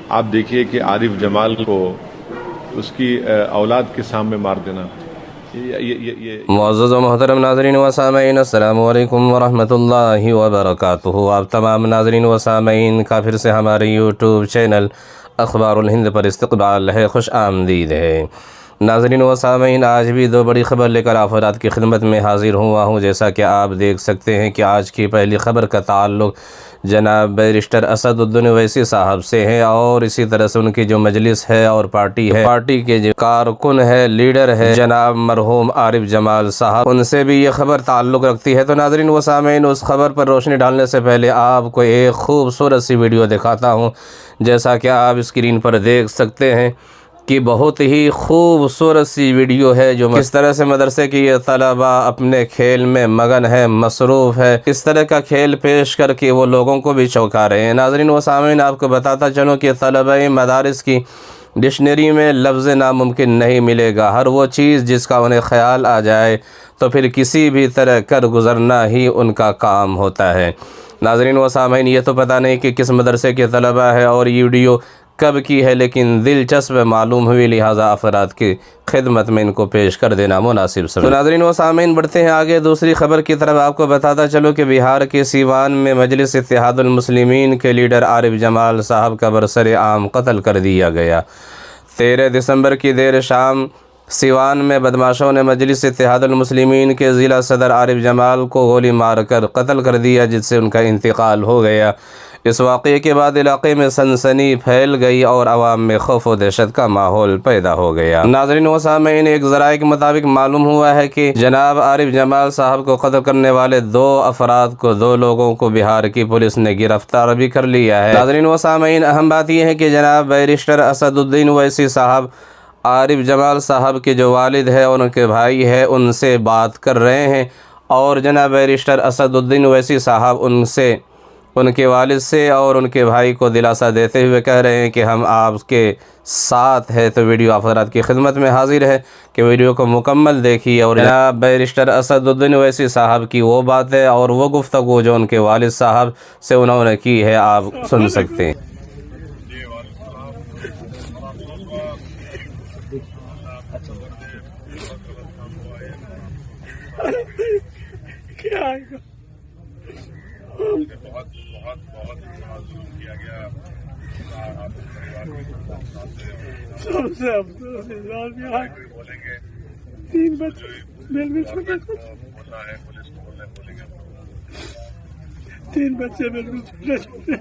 آپ دیکھیے کہ عارف جمال کو اس کی اولاد کے سامنے مار دینا. معزز و محترم ناظرین و سامعین، السلام علیکم ورحمۃ اللہ وبرکاتہ. آپ تمام ناظرین و سامعین کا پھر سے ہمارے یوٹیوب چینل اخبار الہند پر استقبال ہے، خوش آمدید ہے. ناظرین و سامعین، آج بھی دو بڑی خبر لے کر آپ کی خدمت میں حاضر ہوا ہوں. جیسا کہ آپ دیکھ سکتے ہیں کہ آج کی پہلی خبر کا تعلق جناب بیرسٹر اسد الدین اویسی صاحب سے ہے، اور اسی طرح سے ان کی جو مجلس ہے اور پارٹی ہے، پارٹی کے جو کارکن ہے، لیڈر ہے جناب مرحوم عارف جمال صاحب، ان سے بھی یہ خبر تعلق رکھتی ہے. تو ناظرین و سامعین، اس خبر پر روشنی ڈالنے سے پہلے آپ کو ایک خوبصورت سی ویڈیو دکھاتا ہوں. جیسا کہ آپ اسکرین پر دیکھ سکتے ہیں کہ بہت ہی خوبصورت سی ویڈیو ہے، جو کس طرح سے مدرسے کی یہ طلبہ اپنے کھیل میں مگن ہے، مصروف ہے، اس طرح کا کھیل پیش کر کے وہ لوگوں کو بھی چونکا رہے ہیں. ناظرین و سامعین، آپ کو بتاتا چلوں کہ طلبہ مدارس کی ڈکشنری میں لفظ ناممکن نہیں ملے گا. ہر وہ چیز جس کا انہیں خیال آ جائے تو پھر کسی بھی طرح کر گزرنا ہی ان کا کام ہوتا ہے. ناظرین و سامعین، یہ تو پتہ نہیں کہ کس مدرسے کے طلبہ ہے اور یہ ویڈیو کب کی ہے، لیکن دلچسپ معلوم ہوئی، لہٰذا افراد کی خدمت میں ان کو پیش کر دینا مناسب سمجھا. تو ناظرین و سامعین، بڑھتے ہیں آگے دوسری خبر کی طرف. آپ کو بتاتا چلو کہ بہار کے سیوان میں مجلس اتحاد المسلمین کے لیڈر عارف جمال صاحب کا برسر عام قتل کر دیا گیا. 13 دسمبر کی دیر شام سیوان میں بدماشوں نے مجلس اتحاد المسلمین کے ضلع صدر عارف جمال کو گولی مار کر قتل کر دیا، جس سے ان کا انتقال ہو گیا. اس واقعے کے بعد علاقے میں سنسنی پھیل گئی اور عوام میں خوف و دہشت کا ماحول پیدا ہو گیا. ناظرین و سامعین، ایک ذرائع کے مطابق معلوم ہوا ہے کہ جناب عارف جمال صاحب کو قتل کرنے والے 2 افراد کو 2 لوگوں کو بہار کی پولیس نے گرفتار بھی کر لیا ہے. ناظرین و سامعین، اہم بات یہ ہے کہ جناب بیرسٹر اسد الدین اویسی صاحب عارف جمال صاحب کے جو والد ہے اور ان کے بھائی ہے، ان سے بات کر رہے ہیں، اور جناب بیرسٹر اسد الدین اویسی صاحب ان کے والد سے اور ان کے بھائی کو دلاسا دیتے ہوئے کہہ رہے ہیں کہ ہم آپ کے ساتھ ہیں. تو ویڈیو افراد کی خدمت میں حاضر ہے کہ ویڈیو کو مکمل دیکھیے اور جناب بیرسٹر اسد الدین اویسی صاحب کی وہ باتیں اور وہ گفتگو جو ان کے والد صاحب سے انہوں نے کی ہے، آپ سن سکتے ہیں. بہت معذور کیا گیا. آپ سب سے بولیں گے 3 بچے بولنا ہے، پولیس کو بولیں گے 3 بچے بالکل چھوٹے چھوٹے.